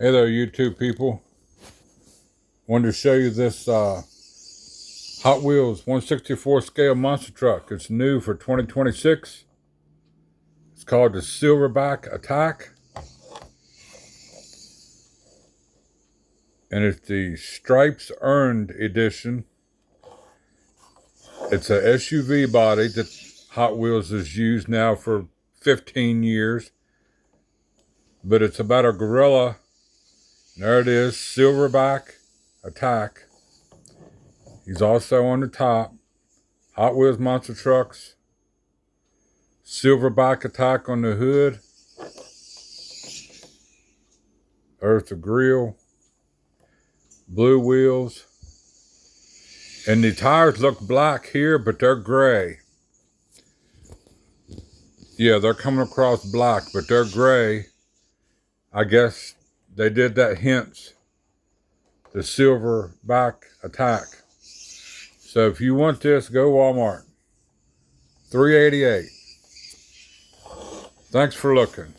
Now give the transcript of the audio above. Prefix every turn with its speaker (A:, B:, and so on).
A: Hey there, YouTube people. Wanted to show you this Hot Wheels 1/64 scale monster truck. It's new for 2026. It's called the Silverback Attack. And it's the Stripes Earned Edition. It's a SUV body that Hot Wheels has used now for 15 years. But it's about a gorilla. There it is, Silverback Attack. He's also on the top. Hot Wheels monster trucks. Silverback Attack on the hood. There's the grill. Blue wheels. And the tires look black here, but they're gray. Yeah, they're coming across black, but they're gray. I guess they did that hence the Silverback Attack. So if you want this, go Walmart. $3.88. Thanks for looking.